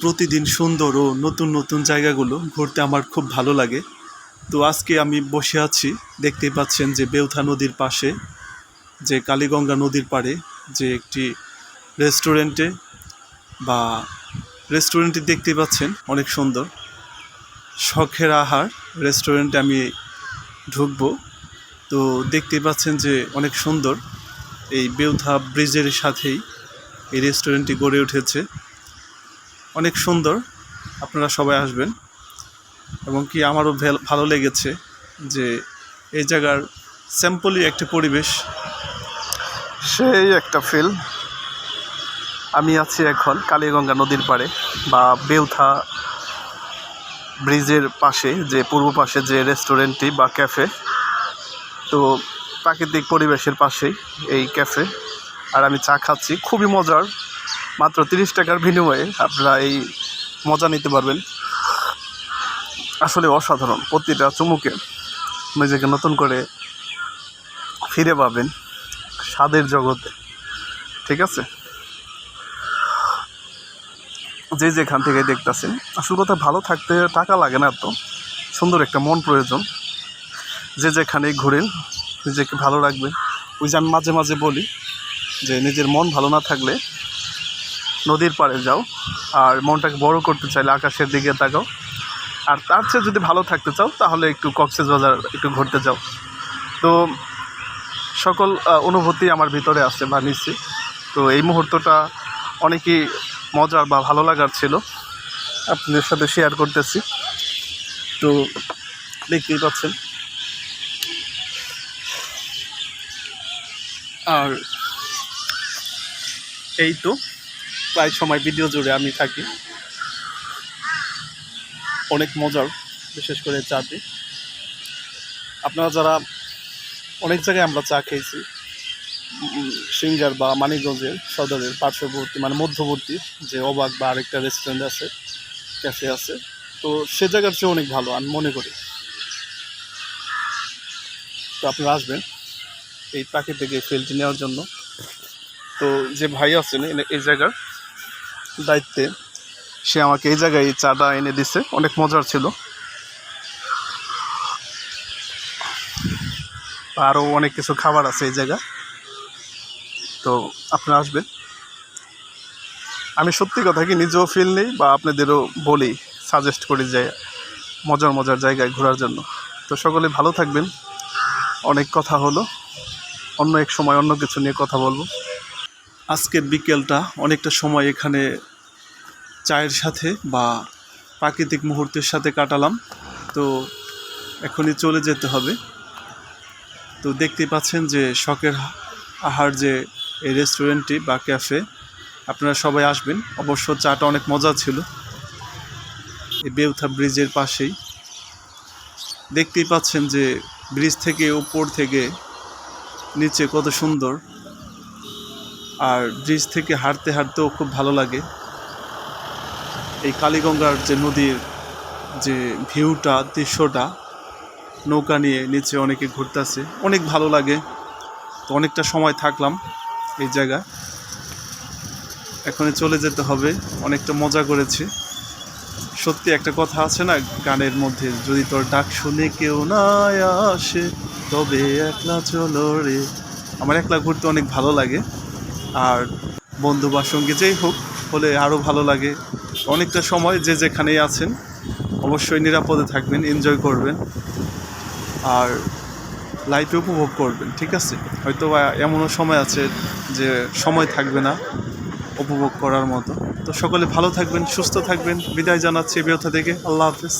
প্রতিদিন সুন্দর ও নতুন নতুন জায়গাগুলো ঘুরতে আমার খুব ভালো লাগে। তো আজকে আমি বসে আছি, দেখতেই পাচ্ছেন যে বেউথা নদীর পাশে, যে কালীগঙ্গা নদীর পাড়ে যে একটি রেস্টুরেন্টে বা রেস্টুরেন্টটি দেখতেই পাচ্ছেন অনেক সুন্দর। শখের আহার রেস্টুরেন্টে আমি ঢুকবো। তো দেখতেই পাচ্ছেন যে অনেক সুন্দর, এই বেউথা ব্রিজের সাথেই এই রেস্টুরেন্টটি গড়ে উঠেছে। অনেক সুন্দর, আপনারা সবাই আসবেন। এবং কি আমারও ভালো লেগেছে যে এই জায়গার স্যাম্পলি একটা পরিবেশ, সেই একটা ফিল। আমি আছি এখন কালীগঙ্গা নদীর পাড়ে বা বেউথা ব্রিজের পাশে, যে পূর্ব পাশে যে রেস্টুরেন্টটি বা ক্যাফে। তো প্রাকৃতিক পরিবেশের পাশেই এই ক্যাফে, আর আমি চা খাচ্ছি, খুবই মজার। মাত্র 30 টাকার বিনিময়ে আপনারা এই মজা নিতে পারবেন। আসলে অসাধারণ, প্রতিটা চুমুকে নিজেকে নতুন করে ফিরে পাবেন স্বাদের জগতে। ঠিক আছে, যে যেখান থেকে দেখতেছেন, আসল কথা ভালো থাকতে টাকা লাগে না, এত সুন্দর একটা মন প্রয়োজন। যে যেখানেই ঘুরেন নিজেকে ভালো রাখবেন। ওই যে আমি মাঝে মাঝে বলি যে নিজের মন ভালো না থাকলে নদীর পাড়ে যাও, আর মনটাকে বড় করতে চাইলে আকাশের দিকে তাকাও। আর তার চেয়ে যদি ভালো থাকতে চাও তাহলে একটু কক্সবাজার একটু ঘুরতে যাও। তো সকল অনুভূতি আমার ভিতরে আছে বা নিচ্ছি। তো এই মুহূর্তটা অনেকই মজার বা ভালো লাগার ছিল, আপনাদের সাথে শেয়ার করতেছি। তো দেখতেই পাচ্ছেন। আর এই তো প্রায় সময় ভিডিও জুড়ে আমি থাকি, অনেক মজার, বিশেষ করে চাটি। আপনারা যারা, অনেক জায়গায় আমরা চা খেয়েছি, সিঙ্গার বা মানিকগঞ্জের সদরের পার্শ্ববর্তী মানে মধ্যবর্তী যে অবাক বা আরেকটা রেস্টুরেন্ট আছে, ক্যাফে আছে, তো সে জায়গার চেয়ে অনেক ভালো আমি মনে করি। তো আপনারা আসবেন এই প্রাকৃতিক এই ফিলটি নেওয়ার জন্য। তো যে ভাই আছেন এই জায়গার দায়িত্বে, সে আমাকে এই জায়গায় এই চাটা এনে দিছে, অনেক মজার ছিল। আরও অনেক কিছু খাবার আছে এই জায়গা। তো আপনারা আসবেন। আমি সত্যি কথা কি নিজেও ফিল নেই বা আপনাদেরও বলি, সাজেস্ট করি যে মজার মজার জায়গায় ঘোরার জন্য। তো সকলে ভালো থাকবেন। অনেক কথা হলো, অন্য এক সময় অন্য কিছু নিয়ে কথা বলবো। আজকের বিকেলটা অনেকটা সময় এখানে চায়ের সাথে বা প্রাকৃতিক মুহূর্তের সাথে কাটালাম। তো এখনই চলে যেতে হবে। তো দেখতেই পাচ্ছেন যে শখের আহার যে এই রেস্টুরেন্টটি বা ক্যাফে, আপনারা সবাই আসবেন। অবশ্য চাটা অনেক মজা ছিল। এই বেউথা ব্রিজের পাশেই দেখতেই পাচ্ছেন যে ব্রিজ থেকে উপর থেকে নিচে কত সুন্দর, আর ব্রিজ থেকে হাঁটতে হাঁটতেও খুব ভালো লাগে। এই কালীগঙ্গার যে নদীর যে ভিউটা, দৃশ্যটা, নৌকা নিয়ে নিচে অনেকে ঘুরতেছে, অনেক ভালো লাগে। তো অনেকটা সময় থাকলাম এই জায়গায়, এখনই চলে যেতে হবে। অনেকটা মজা করেছি। সত্যি একটা কথা আছে না গানের মধ্যে, যদি তোর ডাক শুনে কেউ না আসে তবে একলা চলো রে। আমার একলা ঘুরতে অনেক ভালো লাগে, আর বন্ধু বা সঙ্গী যেই হোক হলে আরও ভালো লাগে। অনেকটা সময় যে যেখানেই আছেন অবশ্যই নিরাপদে থাকবেন, এনজয় করবেন, আর লাইফে উপভোগ করবেন। ঠিক আছে, হয়তো এমনও সময় আছে যে সময় থাকবে না উপভোগ করার মতো। তো সকলে ভালো থাকবেন, সুস্থ থাকবেন। বিদায় জানাচ্ছি বেউথা থেকে। আল্লাহ হাফেজ।